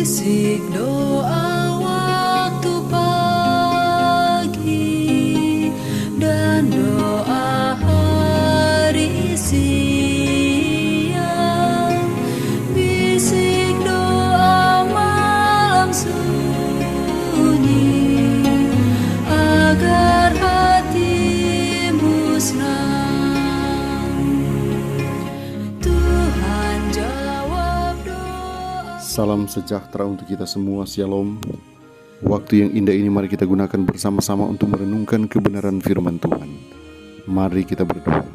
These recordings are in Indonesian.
Bisik doa waktu pagi dan doa hari siang, bisik doa malam sunyi agar hatimu senang. Tuhan jawab doa. Salam sejahtera untuk kita semua, Shalom. Waktu yang indah ini mari kita gunakan bersama-sama untuk merenungkan kebenaran firman Tuhan. Mari kita berdoa.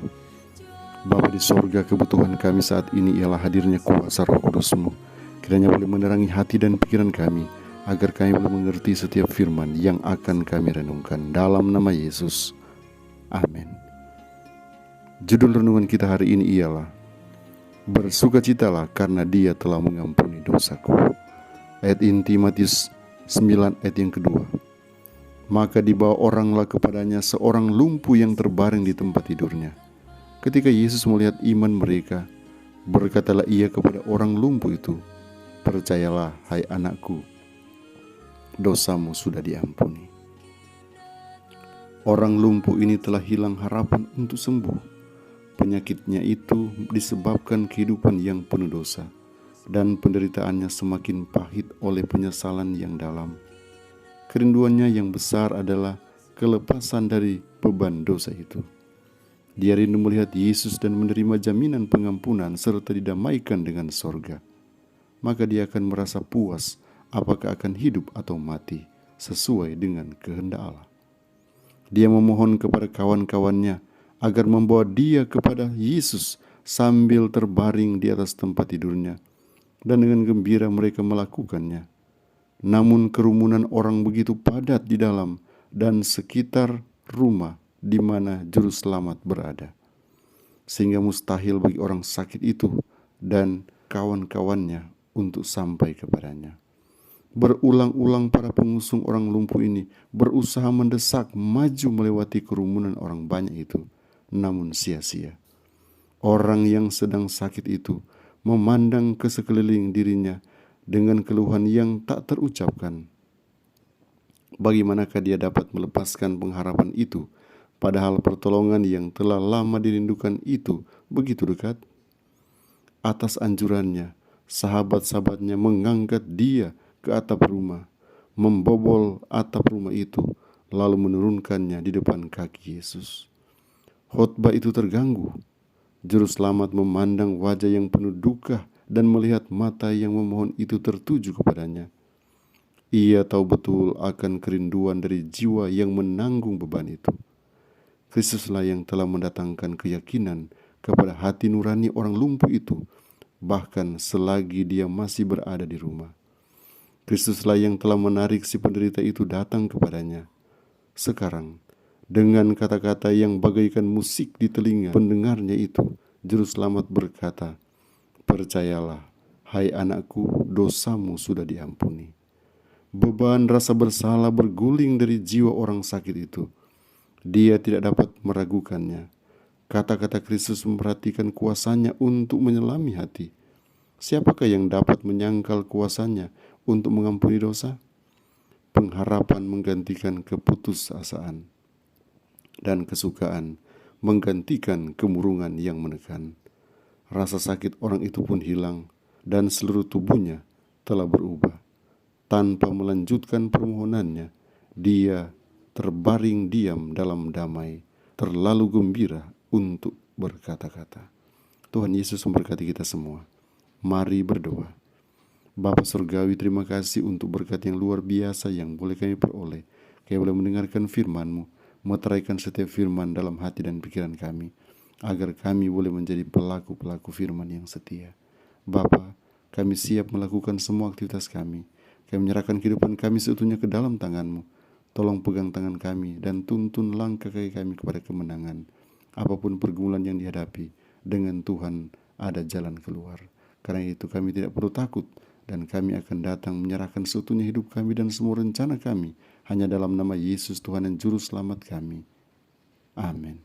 Bapa di sorga, kebutuhan kami saat ini ialah hadirnya kuasa Roh Kudus-Mu. Kiranya boleh menerangi hati dan pikiran kami, agar kami boleh mengerti setiap firman yang akan kami renungkan. Dalam nama Yesus, amin. Judul renungan kita hari ini ialah Bersukacitalah karena Dia telah mengampuni dosaku. Ayat inti Matius 9 ayat yang kedua. Maka dibawa oranglah kepadanya seorang lumpuh yang terbaring di tempat tidurnya. Ketika Yesus melihat iman mereka, berkatalah ia kepada orang lumpuh itu, percayalah hai anakku, dosamu sudah diampuni. Orang lumpuh ini telah hilang harapan untuk sembuh. Penyakitnya itu disebabkan kehidupan yang penuh dosa, dan penderitaannya semakin pahit oleh penyesalan yang dalam. Kerinduannya yang besar adalah kelepasan dari beban dosa itu. Dia rindu melihat Yesus dan menerima jaminan pengampunan serta didamaikan dengan sorga. Maka dia akan merasa puas apakah akan hidup atau mati sesuai dengan kehendak Allah. Dia memohon kepada kawan-kawannya agar membawa dia kepada Yesus sambil terbaring di atas tempat tidurnya, dan dengan gembira mereka melakukannya. Namun kerumunan orang begitu padat di dalam dan sekitar rumah di mana juru selamat berada, sehingga mustahil bagi orang sakit itu dan kawan-kawannya untuk sampai kepadanya. Berulang-ulang para pengusung orang lumpuh ini berusaha mendesak maju melewati kerumunan orang banyak itu, namun sia-sia. Orang yang sedang sakit itu memandang ke sekeliling dirinya dengan keluhan yang tak terucapkan. Bagaimanakah dia dapat melepaskan pengharapan itu, padahal pertolongan yang telah lama dirindukan itu begitu dekat? Atas anjurannya, sahabat-sahabatnya mengangkat dia ke atap rumah, membobol atap rumah itu, lalu menurunkannya di depan kaki Yesus. Khotbah itu terganggu. Juru selamat memandang wajah yang penuh duka dan melihat mata yang memohon itu tertuju kepadanya. Ia tahu betul akan kerinduan dari jiwa yang menanggung beban itu. Kristuslah yang telah mendatangkan keyakinan kepada hati nurani orang lumpuh itu, bahkan selagi dia masih berada di rumah. Kristuslah yang telah menarik si penderita itu datang kepadanya. Sekarang, dengan kata-kata yang bagaikan musik di telinga pendengarnya itu, Juru Selamat berkata, percayalah, hai anakku, dosamu sudah diampuni. Beban rasa bersalah berguling dari jiwa orang sakit itu. Dia tidak dapat meragukannya. Kata-kata Kristus memperhatikan kuasanya untuk menyelami hati. Siapakah yang dapat menyangkal kuasanya untuk mengampuni dosa? Pengharapan menggantikan keputusasaan, dan kesukaan menggantikan kemurungan yang menekan. Rasa sakit orang itu pun hilang, dan seluruh tubuhnya telah berubah. Tanpa melanjutkan permohonannya, dia terbaring diam dalam damai, terlalu gembira untuk berkata-kata. Tuhan Yesus memberkati kita semua. Mari berdoa. Bapa Surgawi, terima kasih untuk berkat yang luar biasa yang boleh kami peroleh. Kami boleh mendengarkan firman-Mu, meteraikan setiap firman dalam hati dan pikiran kami, agar kami boleh menjadi pelaku-pelaku firman yang setia. Bapa, kami siap melakukan semua aktivitas kami. Kami menyerahkan kehidupan kami seutuhnya ke dalam tangan-Mu. Tolong pegang tangan kami dan tuntun langkah kaki kami kepada kemenangan. Apapun pergumulan yang dihadapi, dengan Tuhan ada jalan keluar. Karena itu kami tidak perlu takut, dan kami akan datang menyerahkan seutuhnya hidup kami dan semua rencana kami hanya dalam nama Yesus Tuhan dan Juru Selamat kami. Amin.